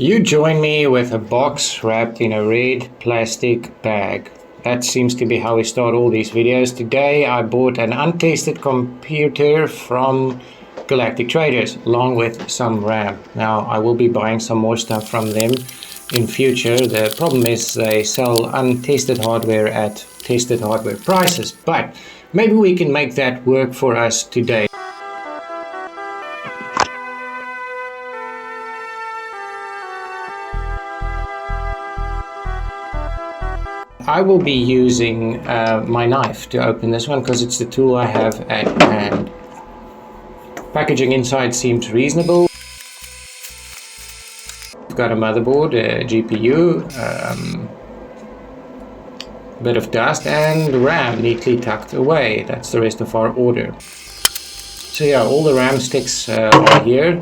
You join me with a box wrapped in a red plastic bag. That seems to be how we start all these videos. Today I bought an untested computer from Galactic Traders along with some RAM. Now I will be buying some more stuff from them in future. The problem is they sell untested hardware at tested hardware prices, but maybe we can make that work for us today. I will be using my knife to open this one because it's the tool I have at hand. Packaging inside seems reasonable. We've got a motherboard, a GPU, a bit of dust, and RAM neatly tucked away. That's the rest of our order. So yeah, all the RAM sticks are here.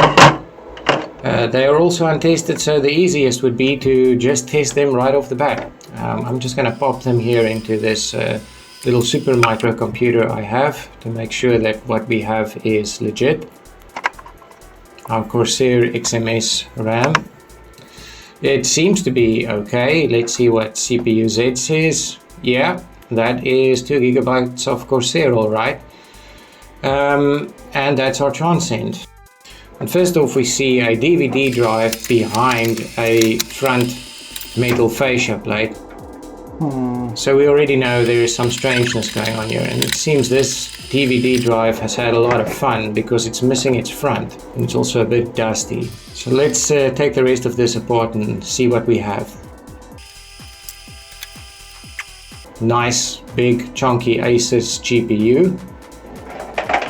They are also untested, so the easiest would be to just test them right off the bat. I'm just going to pop them here into this little super microcomputer I have to make sure that what we have is legit. Our Corsair XMS RAM. It seems to be okay. Let's see what CPU-Z says. Yeah, that is 2 GB of Corsair, alright. And that's our transcend. And first off, we see a DVD drive behind a front metal fascia plate. So we already know there is some strangeness going on here, and it seems this DVD drive has had a lot of fun because it's missing its front and it's also a bit dusty. So let's take the rest of this apart and see what we have. Nice big chunky Asus GPU,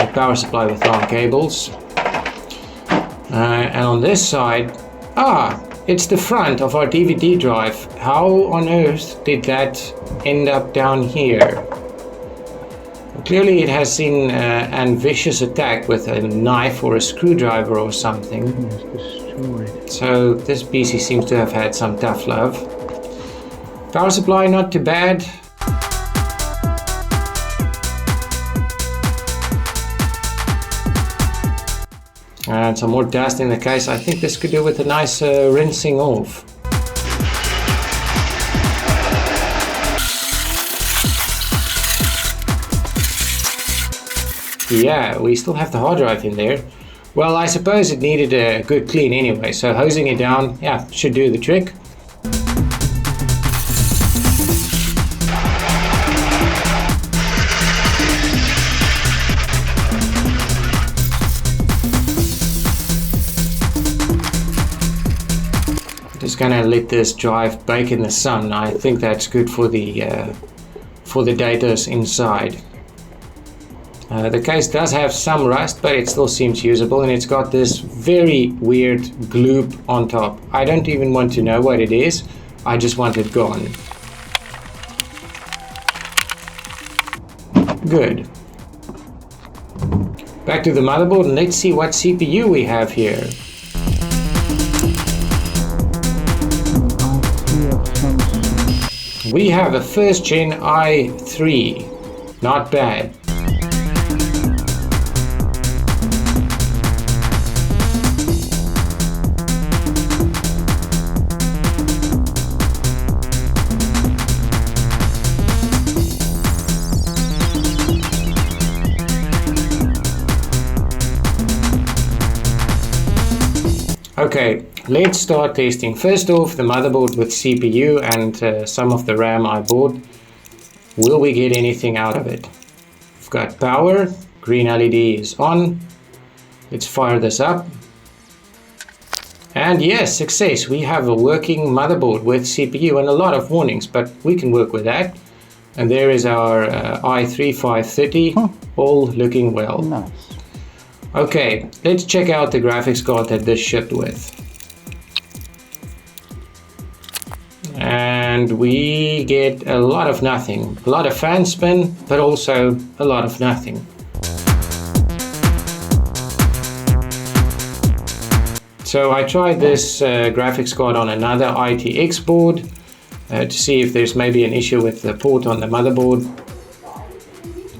a power supply with long cables. And on this side, it's the front of our DVD drive. How on earth did that end up down here? Clearly it has seen an vicious attack with a knife or a screwdriver or something. So this PC seems to have had some tough love. Power supply not too bad. And some more dust in the case. I think this could do with a nice rinsing off. Yeah, we still have the hard drive in there. Well, I suppose it needed a good clean anyway, so hosing it down, yeah, should do the trick. Just gonna let this drive bake in the sun. I think that's good for the data inside. The case does have some rust, but it still seems usable, and it's got this very weird gloop on top. I don't even want to know what it is. I just want it gone. Good. Back to the motherboard, and let's see what CPU we have here. We have a first gen i3, not bad. Okay, let's start testing. First off, the motherboard with CPU and some of the RAM I bought. Will we get anything out of it? We've got power, green LED is on. Let's fire this up. And yes, success. We have a working motherboard with CPU and a lot of warnings, but we can work with that. And there is our i3 530, all looking well. Nice. Okay, let's check out the graphics card that this shipped with. And we get a lot of nothing. A lot of fan spin, but also a lot of nothing. So I tried this graphics card on another ITX board to see if there's maybe an issue with the port on the motherboard.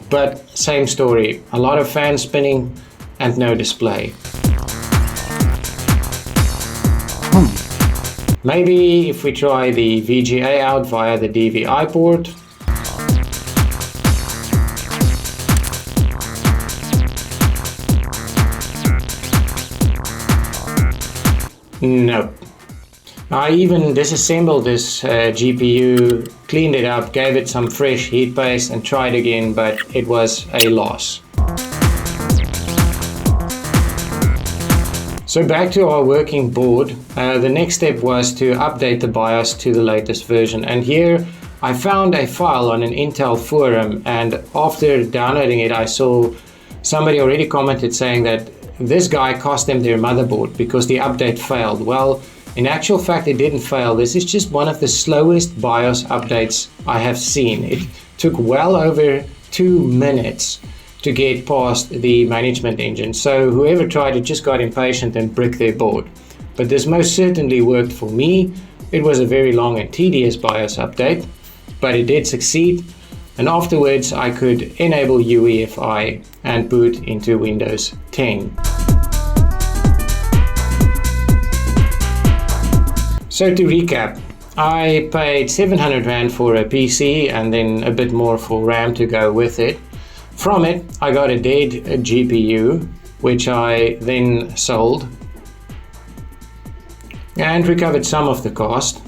But same story, a lot of fan spinning and no display. Maybe if we try the VGA out via the DVI port. Nope. I even disassembled this GPU, cleaned it up, gave it some fresh heat paste and tried again, but it was a loss. So back to our working board, the next step was to update the BIOS to the latest version, and here I found a file on an Intel forum, and after downloading it I saw somebody already commented saying that this guy cost them their motherboard because the update failed. Well, in actual fact it didn't fail. This is just one of the slowest BIOS updates I have seen. It took well over 2 minutes to get past the management engine. So whoever tried it just got impatient and bricked their board. But this most certainly worked for me. It was a very long and tedious BIOS update, but it did succeed. And afterwards I could enable UEFI and boot into Windows 10. So to recap, I paid 700 Rand for a PC and then a bit more for RAM to go with it. From it, I got a dead GPU, which I then sold and recovered some of the cost.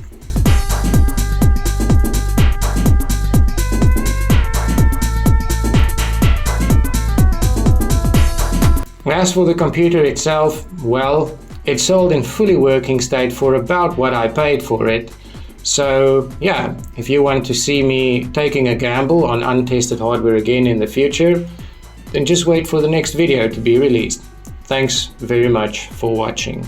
As for the computer itself, well, it sold in fully working state for about what I paid for it. So yeah, if you want to see me taking a gamble on untested hardware again in the future, then just wait for the next video to be released. Thanks very much for watching.